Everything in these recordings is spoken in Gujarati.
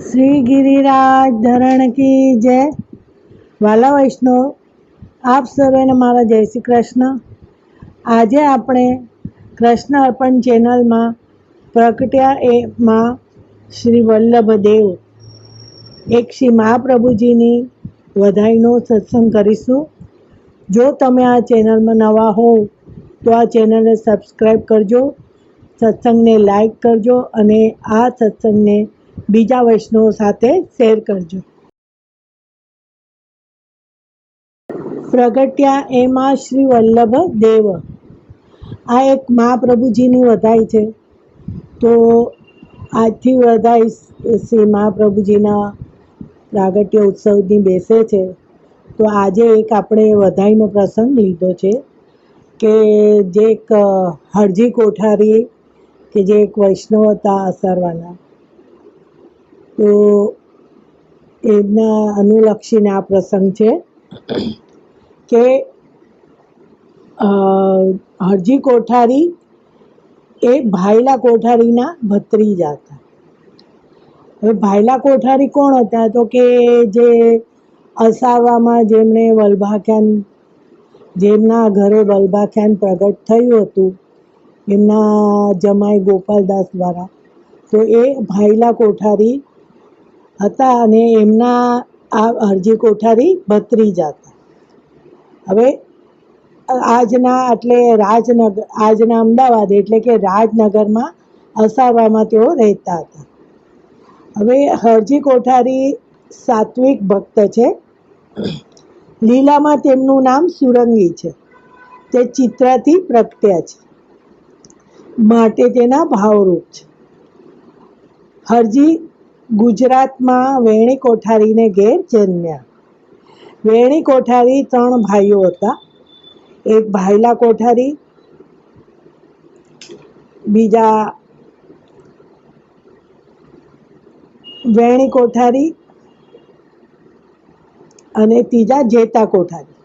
શ્રી ગિરિરાજ ધરણ કી જય. વાલા વૈષ્ણવ, આપ સર્વેને મારા જય શ્રી કૃષ્ણ. આજે આપણે કૃષ્ણ અર્પણ ચેનલમાં પ્રગટ્યા એમાં શ્રી વલ્લભદેવ એક શ્રી મહાપ્રભુજીની વધાઈનો સત્સંગ કરીશું. જો તમે આ ચેનલમાં નવા હોવ તો આ ચેનલને સબસ્ક્રાઈબ કરજો, સત્સંગને લાઈક કરજો અને આ સત્સંગને બીજા વૈષ્ણવો સાથે શેર કરજો. પ્રગટ્યા એમાં શ્રી વલ્લભ દેવ, આ એક મહાપ્રભુજીની વધાઈ છે. તો આજથી વધાઈ શ્રી મહાપ્રભુજીના પ્રાગટ્ય ઉત્સવની બેસે છે. તો આજે એક આપણે વધાઈનો પ્રસંગ લીધો છે કે જે એક હરજી કોઠારી કે જે એક વૈષ્ણવ હતા અસારવાના, તો એમના અનુલક્ષીને આ પ્રસંગ છે કે હરજી કોઠારી એ ભાયલા કોઠારીના ભત્રીજા હતા. હવે ભાયલા કોઠારી કોણ હતા? તો કે જે અસારવામાં જેમણે વલ્ભાખ્યાન, જેમના ઘરે વલ્ભાખ્યાન પ્રગટ થયું હતું એમના જમાઈ ગોપાલદાસ દ્વારા, તો એ ભાયલા કોઠારી હતા અને એમના આ હરજી કોઠારી ભત્રીજા હતા. હવે આજના એટલે આજના અમદાવાદ એટલે કે રાજનગરમાં અસારવામાં તેઓ રહેતા હતા. હવે હરજી કોઠારી સાત્વિક ભક્ત છે. લીલામાં તેમનું નામ સુરંગી છે. તે ચિત્રાથી પ્રગટ્યા છે માટે તેના ભાવરૂપ છે. હરજી ગુજરાતમાં વેણી કોઠારીને ઘેર જન્મ્યા. વેણી કોઠારી 3 ભાઈઓ હતા. એક ભાયલા કોઠારી, બીજા વેણી કોઠારી અને ત્રીજા જેતા કોઠારી.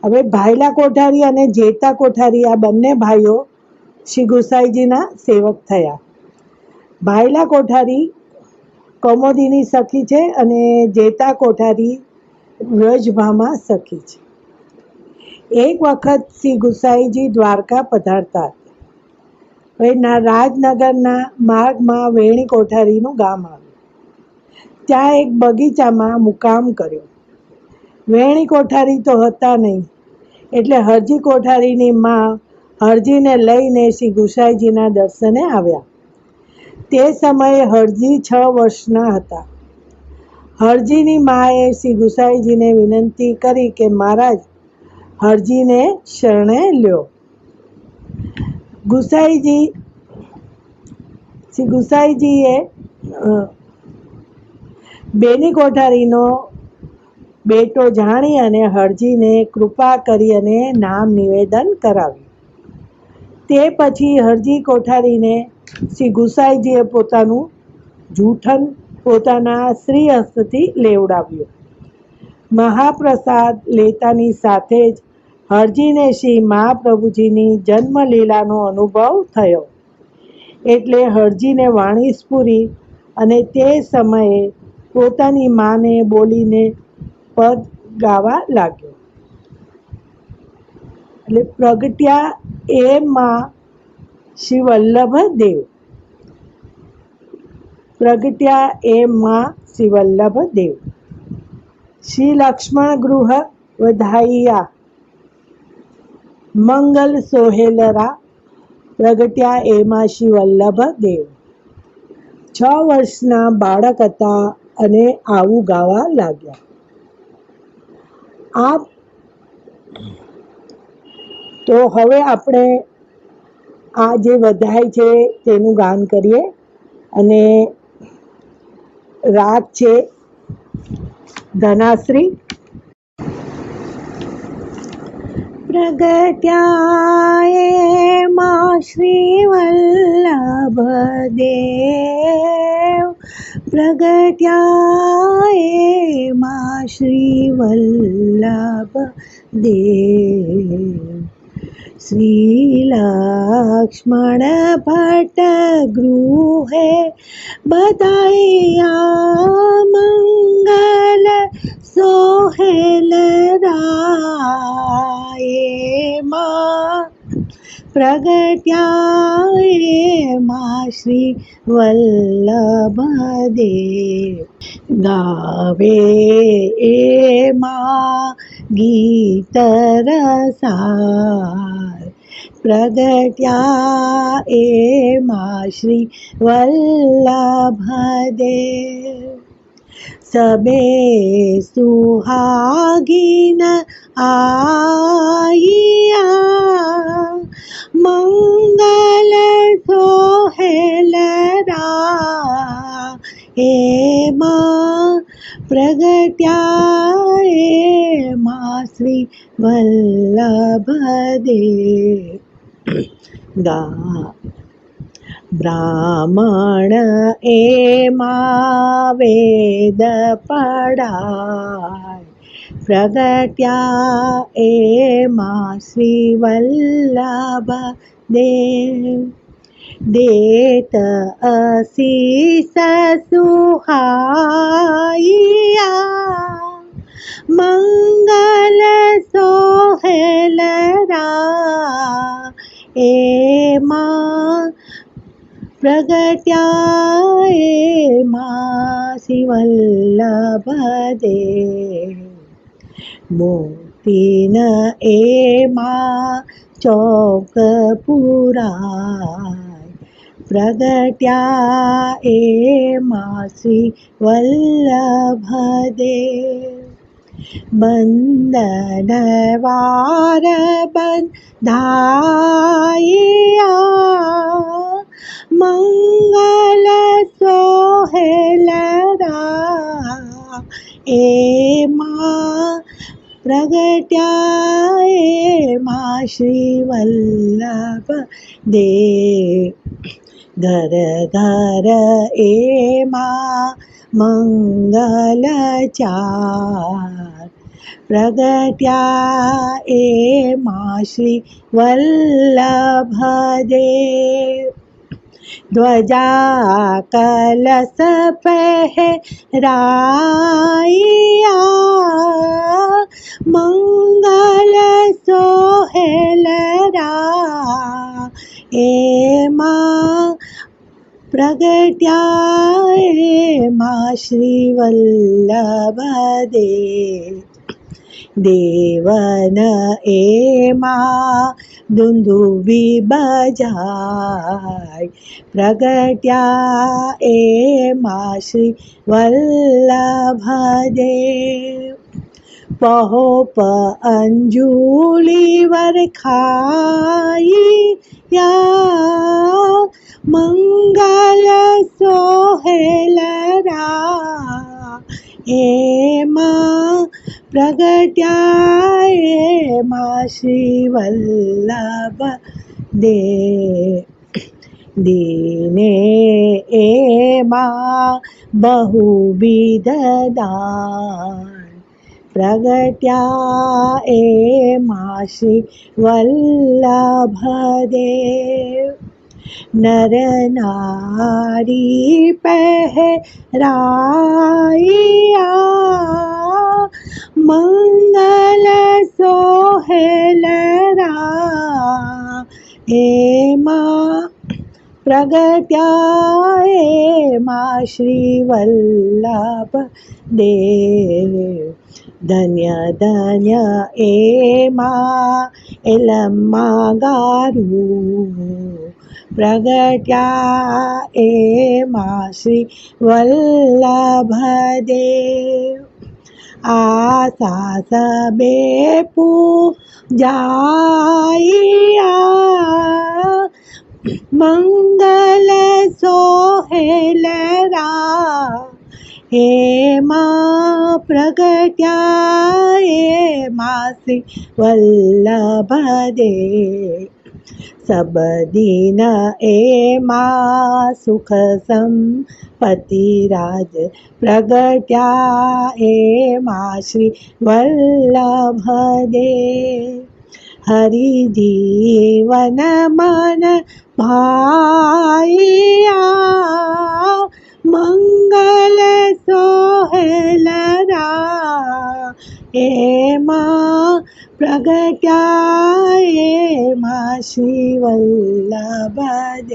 હવે ભાયલા કોઠારી અને જેતા કોઠારી આ બંને ભાઈઓ શ્રી ગુસાઈજીના સેવક થયા. ભાયલા કોઠારી કૌમુદીની સખી છે અને જેતા કોઠારી વ્રજભામા સખી છે. એક વખત શ્રી ગુસાઈજી દ્વારકા પધારતા હતા. રાજનગરના માર્ગમાં વેણી કોઠારીનું ગામ આવ્યું. ત્યાં એક બગીચામાં મુકામ કર્યો. વેણી કોઠારી તો હતા નહીં, એટલે હરજી કોઠારીની માં હરજીને લઈને શ્રી ગુસાઈજીના દર્શને આવ્યા. તે સમયે હરજી 6 વર્ષના હતા. હરજીની માએ શ્રી ગુસાઈજીને વિનંતી કરી કે મહારાજ, હરજીને શરણે લ્યો. શ્રી ગુસાઈજીએ બેની કોઠારીનો બેટો જાણી અને હરજીને કૃપા કરી અને નામ નિવેદન કરાવ્યું. તે પછી હરજી કોઠારીને શ્રી ગુસાઈજીએ પોતાનું જૂઠન પોતાના શ્રી હસ્તથી લેવડાવ્યું. મહાપ્રસાદ લેતાની સાથે જ હરજીને શ્રી મહાપ્રભુજીની જન્મલીલાનો અનુભવ થયો. એટલે હરજીને વાણી સ્ફુરી અને તે સમયે પોતાની માને બોલીને પદ ગાવા લાગ્યો. એટલે પ્રગટ્યા એમાં શ્રી વલ્લભ દેવ. પ્રગટ્યા એમાં શ્રી વલ્લભ દેવ. શ્રી લક્ષ્મણ ગૃહ વધાઈયા મંગલ સોહેલરા. પ્રગટ્યા એમાં શ્રી વલ્લભ દેવ. 6 વર્ષના બાળક હતા અને આવું ગાવા લાગ્યા. તો હવે આપણે આ જે વધાઈ છે તેનું ગાન કરીએ. અને રાગ છે ધનાશ્રી. પ્રગટ્યા એમાં શ્રી વલ્લભ દેવ. પ્રગટ્યા એમાં શ્રી વલ્લભ દેવ. શ્રી લક્ષ્મણ ભટ્ટ ગૃહે બધાયા પ્રગટ્યા શ્રી વલ્લભ દેવ. ગાવે એમાં ગીત રસાર, પ્રગટ્યા એમાં શ્રી વલ્લભ દેવ. સબે સુહાગીન આઈયા, મંગલ સોહેલરા એમાં પ્રગટ્યા એમાં શ્રી વલ્લભ દેવ. ગા બ્રાહ્મણ એમાં વેદ પઢાય, પ્રગટ્યા એમાં શ્રી વલ્લભ દેવ. દેત અશીષ સુહાઈયા, મંગલ સોહેલરા એમાં પ્રગટ્યા એમાં શ્રી વલ્લભ દેવ. મોતીન એમાં ચોક પુરાય, પ્રગટ્યા એમાં શ્રી વલ્લભ દેવ. બંધન વાર બંધાયા, મંગલ સોહેલરા એમાં પ્રગટ્યા એમાં શ્રી વલ્લભ દેવ. ઘર ઘર એમાં મંગલ ચાર, પ્રગટ્યા એમાં શ્રી વલ્લભ દેવ. ધ્વજા કલશ પહેરાયા, મંગલ સોહેલરા એમાં પ્રગટ્યા એમાં શ્રી વલ્લભ દેવ. દેવન એમાં દુંદુભી બજાય, પ્રગટ્યા એમાં શ્રી વલ્લભ દેવ. પહોપ અંજુલી વરખાઈયા, મંગલ સોહેલરા એમાં પ્રગટ્યા એમાં શ્રી વલ્લભ દેવ. દીને એમાં બહુવિધ દાન, પ્રગટ્યા એમાં શ્રી વલ્લભ દેવ. નર નારી પહેરાઈયા, મંગલ સોહેલરા એમાં પ્રગટ્યા એમાં શ્રી વલ્લભ દેવ. ધન્ય ધન્ય એમાં એલમ્મા ગારું, પ્રગટ્યા એમાં શ્રી વલ્લભ દેવ. આશા સબે પૂજાઈયા, મંગલ સોહેલરા એમાં પ્રગટ્યા એમાં શ્રી વલ્લભ દેવ. સબ દિન એમાં સુખ સંપત્તિ રાજ, પ્રગટ્યા એમાં શ્રી વલ્લભ દેવ. હરિ જીવન મન ભાઈયા, મંગલ સોહેલરા એમાં પ્રગટ્યા એમાં શ્રી વલ્લભદેવ.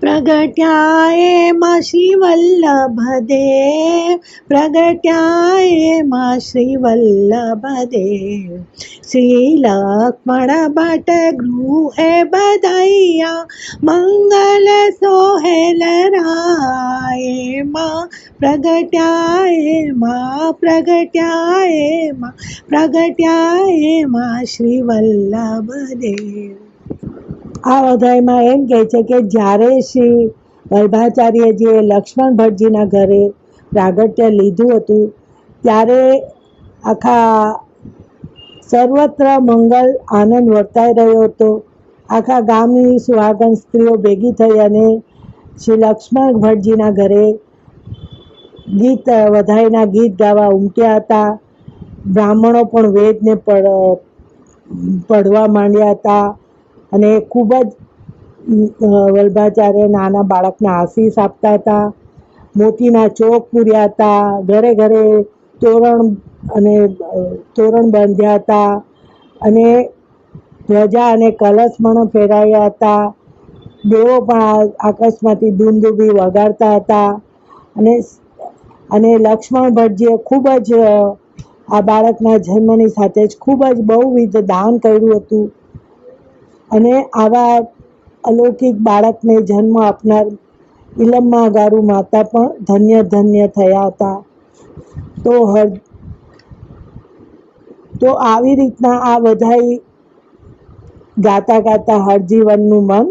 પ્રગટ્યા એમાં શ્રી વલ્લભદેવ, પ્રગટ્યા એમાં શ્રી વલ્લભદેવ. શ્રી લક્ષ્મણ ભટ્ટ ગૃહે બધાયા, મંગલ સોહેલ રાયમાં. પ્રગટ્યા એમાં, પ્રગટ્યા એમાં, પ્રગટ્યા એમાં શ્રી વલ્લભદેવ. આ અધ્યાયમાં એમ કહે છે કે જ્યારે શ્રી વલ્ભાચાર્યજીએ લક્ષ્મણ ભટ્ટજીના ઘરે પ્રાગટ્ય લીધું હતું ત્યારે આખા સર્વત્ર મંગલ આનંદ વર્તાઈ રહ્યો હતો. આખા ગામની સુહાગન સ્ત્રીઓ ભેગી થઈ અને શ્રી લક્ષ્મણ ભટ્ટજીના ઘરે વધાઈના ગીત ગાવા ઉમટ્યા હતા. બ્રાહ્મણો પણ વેદને પઢવા માંડ્યા હતા અને ખૂબ જ વલ્ભાચાર્ય નાના બાળકને આશીષ આપતા હતા. મોતીના ચોક પૂર્યા હતા, ઘરે ઘરે તોરણ બાંધ્યા હતા અને ધ્વજા અને કલશ પણ ફેરાયા હતા. દેવો પણ આકાશમાંથી દુંદુભી વગાડતા હતા અને લક્ષ્મણ ભટ્ટજીએ ખૂબ જ આ બાળકના જન્મની સાથે જ ખૂબ જ બહુવિધ દાન કર્યું હતું અને આવા અલૌકિક બાળકને જન્મ આપનાર ઇલમ્મા ગારુ માતા પણ ધન્ય ધન્ય થયા હતા. તો આવી રીતના આ બધાય ગાતા ગાતા હરજીવનનું મન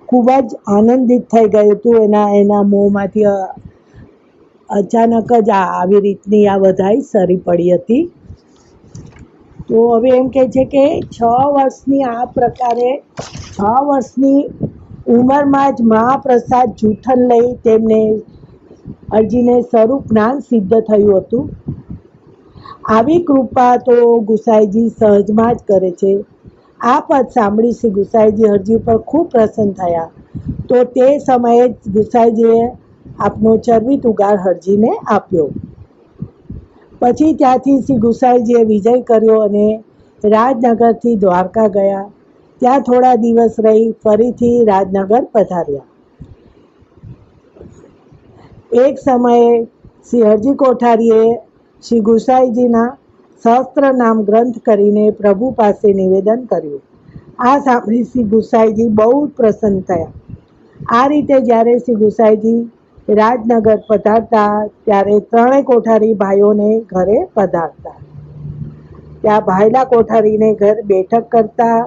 ખૂબ જ આનંદિત થઈ ગયું હતું. એના મોંમાંથી અચાનક જ આવી રીતની આ બધાય સરી પડી હતી. તો હવે એમ કહે છે કે 6 વર્ષની આ પ્રકારે 6 વર્ષની ઉંમરમાં જ મહાપ્રસાદ જૂઠન લઈ તેમને અરજીને સ્વરૂપ જ્ઞાન સિદ્ધ થયું હતું. આવી કૃપા તો ગુસાઈજી સહજમાં જ કરે છે. આ પદ સાંભળી શ્રી ગુસાઈજી હરજી ઉપર ખૂબ પ્રસન્ન થયા. તો તે સમયે જ ગુસાઈજીએ આપનો ચરવિત ઉગાર હરજીને આપ્યો. પછી ત્યાંથી શ્રી ગુસાઈજીએ વિજય કર્યો અને રાજનગરથી દ્વારકા ગયા. ત્યાં થોડા દિવસ રહી ફરીથી રાજનગર પધાર્યા. એક સમયે શ્રી હરજી કોઠારીએ શ્રી ગુસાઈજીના સહસ્ત્ર નામ ગ્રંથ કરીને પ્રભુ પાસે નિવેદન કર્યું. આ સાંભળી શ્રી ગુસાઈજી બહુ પ્રસન્ન થયા. આ રીતે જ્યારે શ્રી ગુસાઈજી રાજનગર પધારતા ત્યારે 3 કોઠારી ભાઈઓને ઘરે પધારતા. ત્યાં ભાઈલા કોઠારીને ઘર બેઠક કરતા.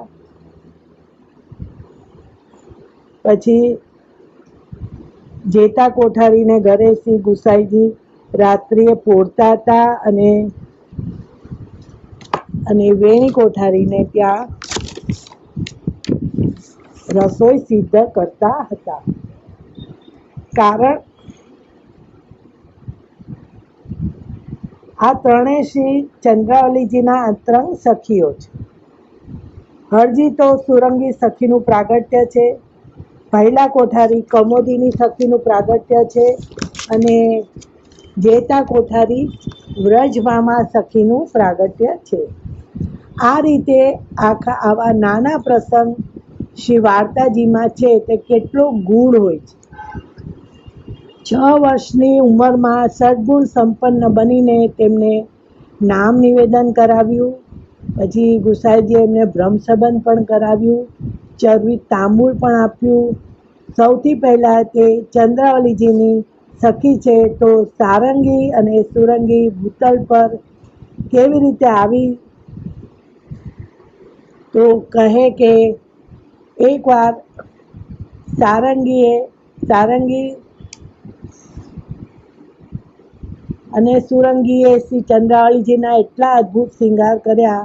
પછી જેતા કોઠારીને ઘરે શ્રી ગુસાઈજી રાત્રિએ પોરતા હતા અને વેણી કોઠારીને ત્યાં રસોઈ સિદ્ધ કરતા હતા. કારણ આ 3 શ્રી ચંદ્રાવલીજીના અંતરંગ સખીઓ છે. હરજી તો સુરંગી સખીનું પ્રાગટ્ય છે, પહેલા કોઠારી કમોદીની સખીનું પ્રાગટ્ય છે અને જેતા કોઠારી વ્રજભામા સખીનું પ્રાગટ્ય છે. આ રીતે આવા નાના પ્રસંગ શ્રી વાર્તાજીમાં છે તે કેટલો ગુણ હોય છે. 6 વર્ષની ઉંમરમાં સદગુણ સંપન્ન બનીને તેમને નામ નિવેદન કરાવ્યું. પછી ગુસાઈજીએ એમને બ્રહ્મ સંબંધ પણ કરાવ્યું, ચરવિત તાંબુલ પણ આપ્યું. સૌથી પહેલાં તે ચંદ્રાવલીજીની સખી છે તો સારંગી અને સુરંગી ભૂતલ પર કેવી રીતે આવી તો કહે કે એકવાર સારંગી અને સુરંગીએ શ્રી ચંદ્રાવલીજીના એટલા અદ્ભુત શૃંગાર કર્યા,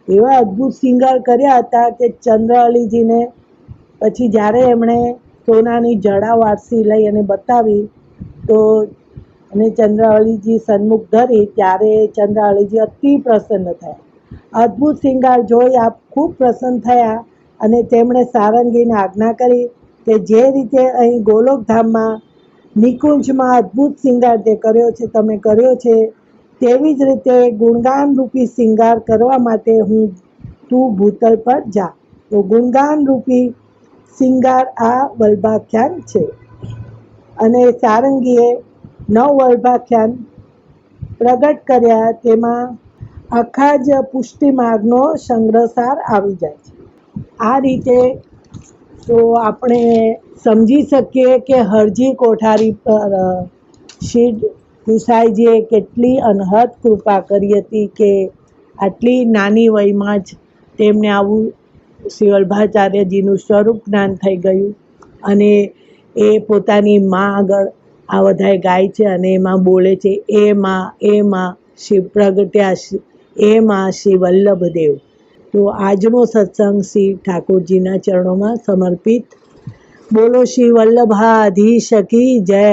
એવા અદ્ભુત શૃંગાર કર્યા હતા કે ચંદ્રાવલીજીને પછી જ્યારે એમણે સોનાની જડા વારસી લઈ અને બતાવી તો અને ચંદ્રાવલીજી સન્મુખ ધરી ત્યારે ચંદ્રાવલીજી અતિ પ્રસન્ન થયા. અદ્ભુત શૃંગાર જોઈ આપ ખૂબ પ્રસન્ન થયા અને તેમણે સારંગીને આજ્ઞા કરી કે જે રીતે અહીં ગોલોકધામમાં નિકુંજમાં અદ્ભુત શૃંગાર તે કર્યો છે, તમે કર્યો છે તેવી જ રીતે ગુણગાન રૂપી શિંગાર કરવા માટે તું ભૂતલ પર જા. તો ગુણગાન રૂપી શિંગાર આ વલ્ભાખ્યાન છે. અને સારંગીએ 9 વલ્ભાખ્યાન પ્રગટ કર્યા, તેમાં આખા જ પુષ્ટિ માર્ગનો સંગ્રહસાર આવી જાય છે. આ રીતે તો આપણે સમજી શકીએ કે હરજી કોઠારી પર શ્રી ગુસાઈજીએ કેટલી અનહદ કૃપા કરી હતી કે આટલી નાની વયમાં જ તેમને આવું શ્રી વલ્ભાચાર્યજીનું સ્વરૂપ જ્ઞાન થઈ ગયું. અને એ પોતાની માં આગળ આ બધાય ગાય છે અને એમાં બોલે છે, એ માં શ્રી પ્રગટ્યા, એ માં શ્રી વલ્લભદેવ. તો આજનો સત્સંગ શ્રી ઠાકોરજીના ચરણોમાં સમર્પિત. બોલો શ્રી વલ્લભાધીશ કી જય.